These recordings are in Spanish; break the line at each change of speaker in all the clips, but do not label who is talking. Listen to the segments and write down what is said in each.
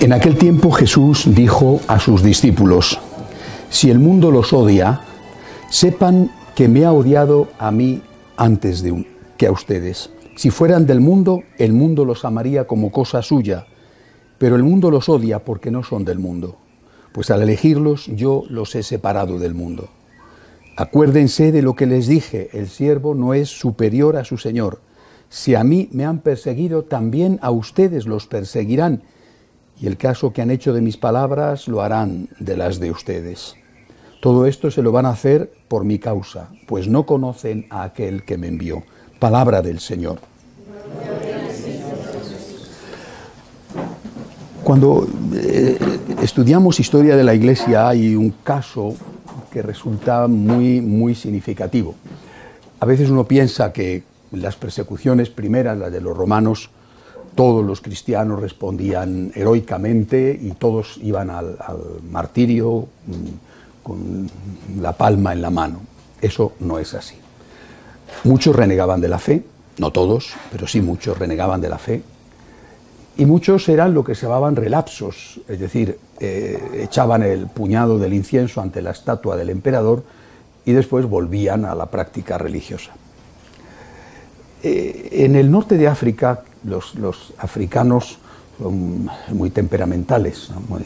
En aquel tiempo Jesús dijo a sus discípulos: si el mundo los odia, sepan que me ha odiado a mí antes que a ustedes. Si fueran del mundo, el mundo los amaría como cosa suya, pero el mundo los odia porque no son del mundo, pues al elegirlos yo los he separado del mundo. Acuérdense de lo que les dije: el siervo no es superior a su señor. Si a mí me han perseguido, también a ustedes los perseguirán, y el caso que han hecho de mis palabras lo harán de las de ustedes. Todo esto se lo van a hacer por mi causa, pues no conocen a aquel que me envió. Palabra del Señor. Cuando estudiamos historia de la Iglesia hay un caso que resulta muy significativo. A veces uno piensa que las persecuciones primeras, las de los romanos, todos los cristianos respondían heroicamente y todos iban al martirio con la palma en la mano. Eso no es así. Muchos renegaban de la fe, no todos, pero sí muchos renegaban de la fe, y muchos eran lo que se llamaban relapsos, es decir, echaban el puñado del incienso ante la estatua del emperador y después volvían a la práctica religiosa. En el norte de África, los africanos son muy temperamentales, ¿no?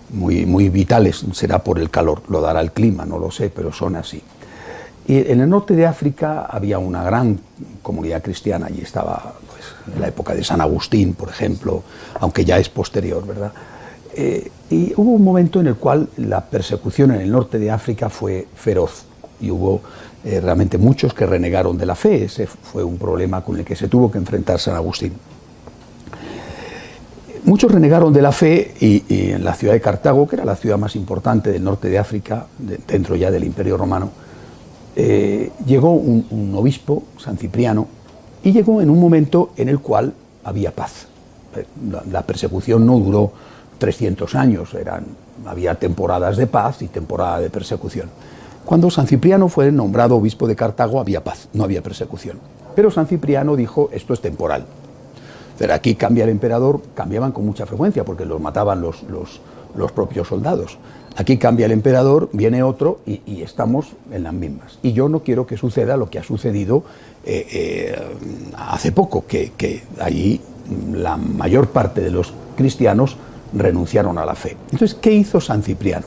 muy vitales. Será por el calor, lo dará el clima, no lo sé, pero son así. Y en el norte de África había una gran comunidad cristiana. Allí estaba en la época de San Agustín, por ejemplo, aunque ya es posterior, ¿verdad? Y hubo un momento en el cual la persecución en el norte de África fue feroz y hubo realmente muchos que renegaron de la fe. Ese fue un problema con el que se tuvo que enfrentar San Agustín. Muchos renegaron de la fe y en la ciudad de Cartago, que era la ciudad más importante del norte de África, dentro ya del Imperio Romano, llegó un obispo, San Cipriano, y llegó en un momento en el cual había paz. La persecución no duró 300 años, había temporadas de paz y temporada de persecución. Cuando San Cipriano fue nombrado obispo de Cartago había paz, no había persecución. Pero San Cipriano dijo: esto es temporal. Pero aquí cambia el emperador, cambiaban con mucha frecuencia porque los mataban los propios soldados. Aquí cambia el emperador, viene otro y estamos en las mismas. Y yo no quiero que suceda lo que ha sucedido hace poco, que allí la mayor parte de los cristianos renunciaron a la fe. Entonces, ¿qué hizo San Cipriano?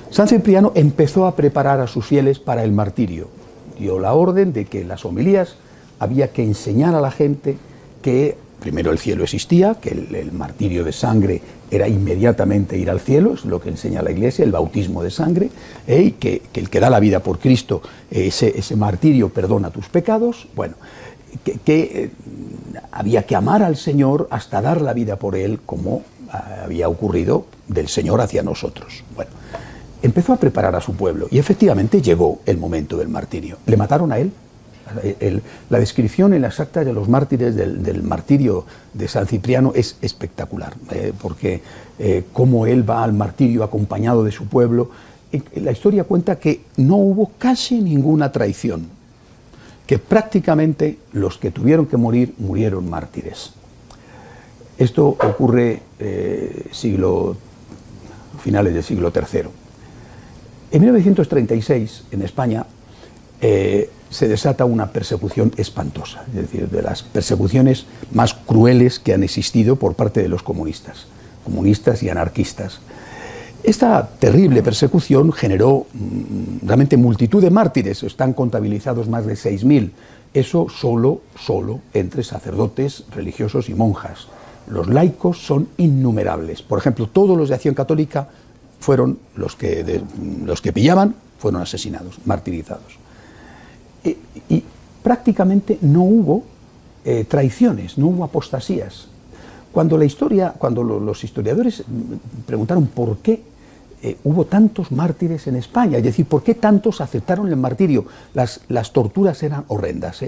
San Cipriano empezó a preparar a sus fieles para el martirio. Dio la orden de que en las homilías había que enseñar a la gente que primero el cielo existía, que el martirio de sangre era inmediatamente ir al cielo, es lo que enseña la Iglesia, el bautismo de sangre, y que el que da la vida por Cristo, ese martirio perdona tus pecados. Bueno, que había que amar al Señor hasta dar la vida por Él, como había ocurrido del Señor hacia nosotros. Bueno, empezó a preparar a su pueblo y efectivamente llegó el momento del martirio. ¿Le mataron a él? La descripción en las actas de los mártires del martirio de San Cipriano es espectacular, porque cómo él va al martirio acompañado de su pueblo. La historia cuenta que no hubo casi ninguna traición, que prácticamente los que tuvieron que morir murieron mártires. Esto ocurre finales del siglo III. En 1936, en España, se desata una persecución espantosa, es decir, de las persecuciones más crueles que han existido por parte de los comunistas y anarquistas. Esta terrible persecución generó realmente multitud de mártires, están contabilizados más de 6.000, eso solo entre sacerdotes, religiosos y monjas. Los laicos son innumerables. Por ejemplo, todos los de Acción Católica fueron los que pillaban, fueron asesinados, martirizados. Y prácticamente no hubo traiciones, no hubo apostasías. Cuando los historiadores preguntaron por qué hubo tantos mártires en España, es decir, por qué tantos aceptaron el martirio, las torturas eran horrendas.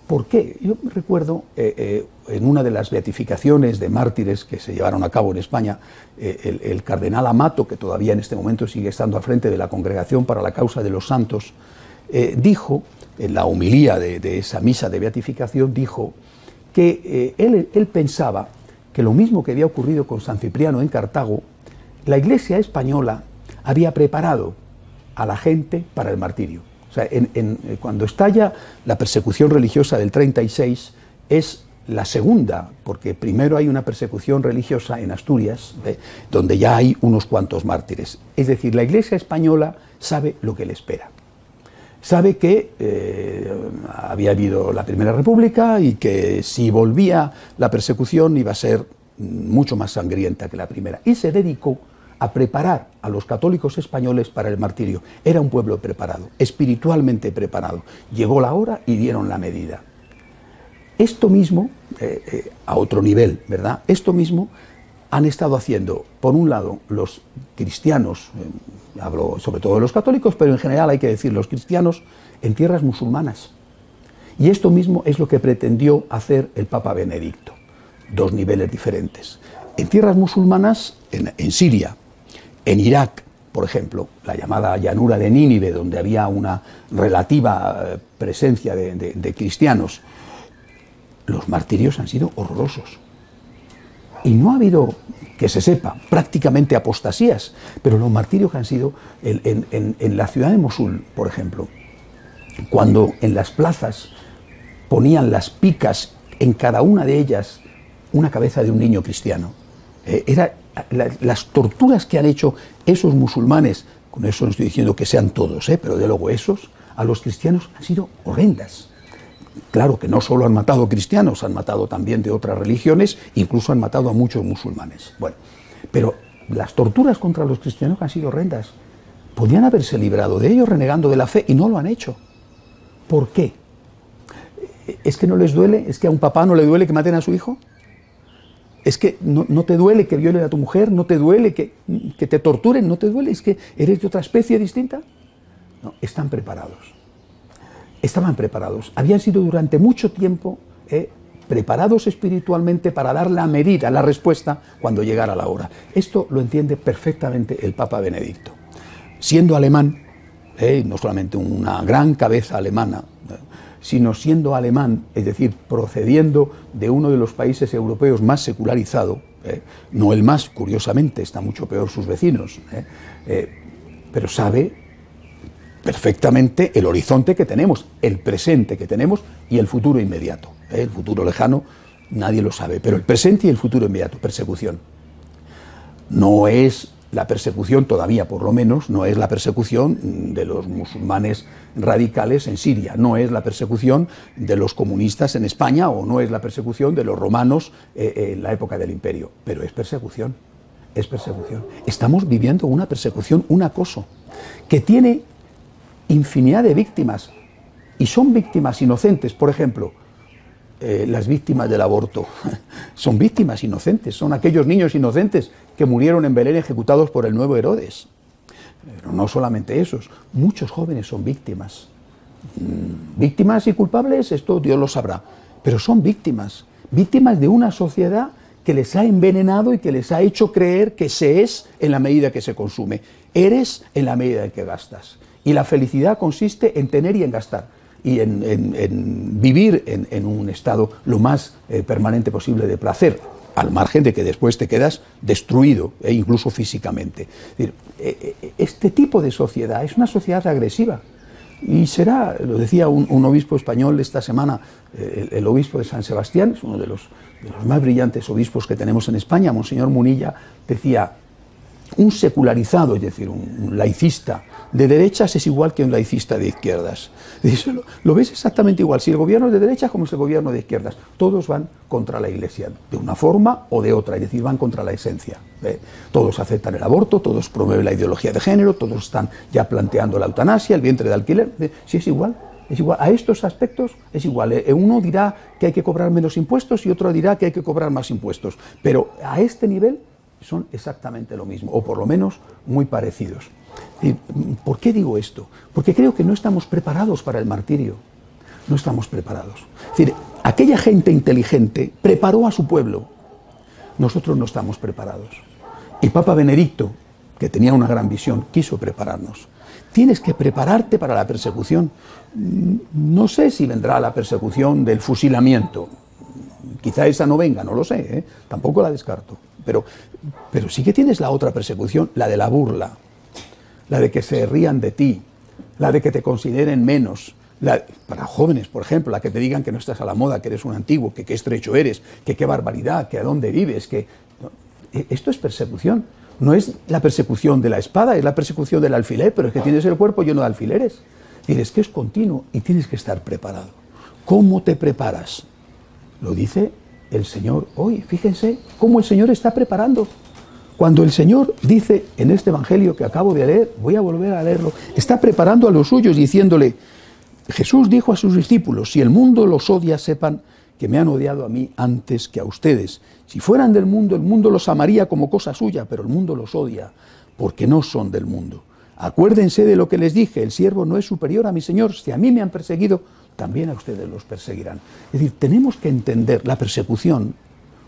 ¿Por qué? Yo recuerdo en una de las beatificaciones de mártires que se llevaron a cabo en España, el cardenal Amato, que todavía en este momento sigue estando al frente de la Congregación para la Causa de los Santos, dijo, en la homilía de esa misa de beatificación, dijo que él pensaba que lo mismo que había ocurrido con San Cipriano en Cartago, la Iglesia española había preparado a la gente para el martirio. O sea, cuando estalla la persecución religiosa del 36, es la segunda, porque primero hay una persecución religiosa en Asturias, donde ya hay unos cuantos mártires. Es decir, la Iglesia española sabe lo que le espera. Sabe que había habido la Primera República y que si volvía la persecución iba a ser mucho más sangrienta que la primera. Y se dedicó a preparar a los católicos españoles para el martirio. Era un pueblo preparado, espiritualmente preparado. Llegó la hora y dieron la medida. Esto mismo, a otro nivel, ¿verdad? Esto mismo han estado haciendo, por un lado, los cristianos, hablo sobre todo de los católicos, pero en general hay que decir los cristianos, en tierras musulmanas. Y esto mismo es lo que pretendió hacer el Papa Benedicto. Dos niveles diferentes. En tierras musulmanas, en Siria, en Irak, por ejemplo, la llamada llanura de Nínive, donde había una relativa presencia de cristianos, los martirios han sido horrorosos. Y no ha habido, que se sepa, prácticamente apostasías, pero los martirios han sido en la ciudad de Mosul, por ejemplo, cuando en las plazas ponían las picas en cada una de ellas una cabeza de un niño cristiano. Las torturas que han hecho esos musulmanes, con eso no estoy diciendo que sean todos, pero de luego esos, a los cristianos han sido horrendas. Claro que no solo han matado cristianos, han matado también de otras religiones, incluso han matado a muchos musulmanes. Bueno, pero las torturas contra los cristianos han sido horrendas. Podían haberse librado de ellos renegando de la fe y no lo han hecho. ¿Por qué? ¿Es que no les duele? ¿Es que a un papá no le duele que maten a su hijo? ¿Es que no te duele que violen a tu mujer? ¿No te duele que te torturen? ¿No te duele? ¿Es que eres de otra especie distinta? No, están preparados. Estaban preparados. Habían sido durante mucho tiempo preparados espiritualmente para dar la medida, la respuesta, cuando llegara la hora. Esto lo entiende perfectamente el Papa Benedicto. Siendo alemán, no solamente una gran cabeza alemana, sino siendo alemán, es decir, procediendo de uno de los países europeos más secularizado, no el más, curiosamente, está mucho peor sus vecinos, pero sabe perfectamente el horizonte que tenemos, el presente que tenemos y el futuro inmediato. El futuro lejano nadie lo sabe, pero el presente y el futuro inmediato, persecución. No es la persecución, todavía por lo menos, no es la persecución de los musulmanes radicales en Siria, no es la persecución de los comunistas en España o no es la persecución de los romanos en la época del imperio, pero es persecución, es persecución. Estamos viviendo una persecución, un acoso, que tiene infinidad de víctimas y son víctimas inocentes. Por ejemplo, las víctimas del aborto son víctimas inocentes, son aquellos niños inocentes que murieron en Belén ejecutados por el nuevo Herodes. Pero no solamente esos, muchos jóvenes son víctimas. Víctimas y culpables, esto Dios lo sabrá, pero son víctimas, víctimas de una sociedad que les ha envenenado y que les ha hecho creer que se es en la medida que se consume, eres en la medida en que gastas. Y la felicidad consiste en tener y en gastar, y en vivir en un estado lo más permanente posible de placer, al margen de que después te quedas destruido, incluso físicamente. Es decir, este tipo de sociedad es una sociedad agresiva, y será, lo decía un obispo español esta semana, el obispo de San Sebastián, es uno de los más brillantes obispos que tenemos en España, Monseñor Munilla, decía: un secularizado, es decir, un laicista de derechas es igual que un laicista de izquierdas. Dice, lo ves exactamente igual, si el gobierno es de derechas como si el gobierno de izquierdas. Todos van contra la Iglesia, de una forma o de otra, es decir, van contra la esencia. Todos aceptan el aborto, todos promueven la ideología de género, todos están ya planteando la eutanasia, el vientre de alquiler. Sí, es igual. Es igual, a estos aspectos es igual. Uno dirá que hay que cobrar menos impuestos y otro dirá que hay que cobrar más impuestos. Pero a este nivel son exactamente lo mismo, o por lo menos muy parecidos. ¿Por qué digo esto? Porque creo que no estamos preparados para el martirio. No estamos preparados. Es decir, aquella gente inteligente preparó a su pueblo. Nosotros no estamos preparados. Y Papa Benedicto, que tenía una gran visión, quiso prepararnos. Tienes que prepararte para la persecución. No sé si vendrá la persecución del fusilamiento. Quizá esa no venga, no lo sé, ¿eh? Tampoco la descarto. Pero sí que tienes la otra persecución, la de la burla, la de que se rían de ti, la de que te consideren menos. Para jóvenes, por ejemplo, la que te digan que no estás a la moda, que eres un antiguo, que qué estrecho eres, que qué barbaridad, que a dónde vives, que... Esto es persecución. No es la persecución de la espada, es la persecución del alfiler, pero es que tienes el cuerpo lleno de alfileres. Es que es continuo y tienes que estar preparado. ¿Cómo te preparas? Lo dice el Señor hoy. Fíjense cómo el Señor está preparando. Cuando el Señor dice en este Evangelio que acabo de leer, voy a volver a leerlo, está preparando a los suyos diciéndole, Jesús dijo a sus discípulos, si el mundo los odia, sepan que me han odiado a mí antes que a ustedes. Si fueran del mundo, el mundo los amaría como cosa suya, pero el mundo los odia porque no son del mundo. Acuérdense de lo que les dije, el siervo no es superior a mi Señor. Si a mí me han perseguido, también a ustedes los perseguirán. Es decir, tenemos que entender la persecución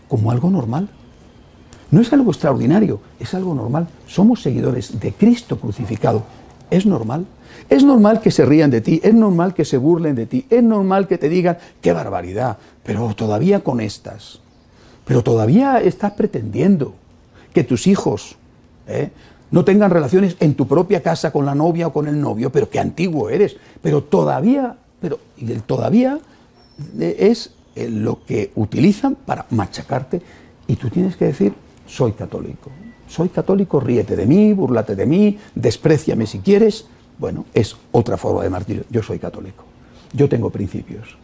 como algo normal. No es algo extraordinario, es algo normal. Somos seguidores de Cristo crucificado. Es normal. Es normal que se rían de ti, es normal que se burlen de ti, es normal que te digan, qué barbaridad, pero todavía con estas. Pero todavía estás pretendiendo que tus hijos no tengan relaciones en tu propia casa con la novia o con el novio, pero qué antiguo eres. Pero todavía, y el todavía es lo que utilizan para machacarte. Y tú tienes que decir, soy católico, ríete de mí, búrlate de mí, despréciame si quieres. Bueno, es otra forma de martirio. Yo soy católico, yo tengo principios.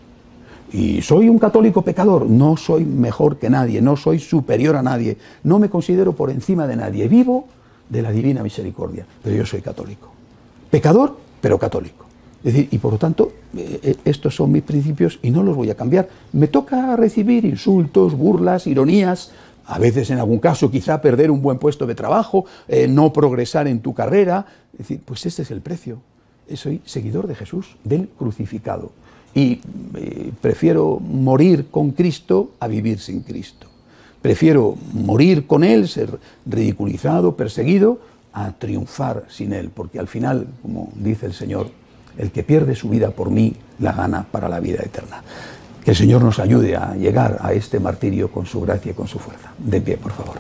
Y soy un católico pecador, no soy mejor que nadie, no soy superior a nadie, no me considero por encima de nadie, vivo de la divina misericordia, pero yo soy católico. Pecador, pero católico. Es decir, y por lo tanto, estos son mis principios y no los voy a cambiar. Me toca recibir insultos, burlas, ironías, a veces en algún caso quizá perder un buen puesto de trabajo, no progresar en tu carrera. Es decir, pues este es el precio. Soy seguidor de Jesús, del crucificado. Y prefiero morir con Cristo a vivir sin Cristo. Prefiero morir con Él, ser ridiculizado, perseguido, a triunfar sin Él. Porque al final, como dice el Señor, el que pierde su vida por mí, la gana para la vida eterna. Que el Señor nos ayude a llegar a este martirio con su gracia y con su fuerza. De pie, por favor.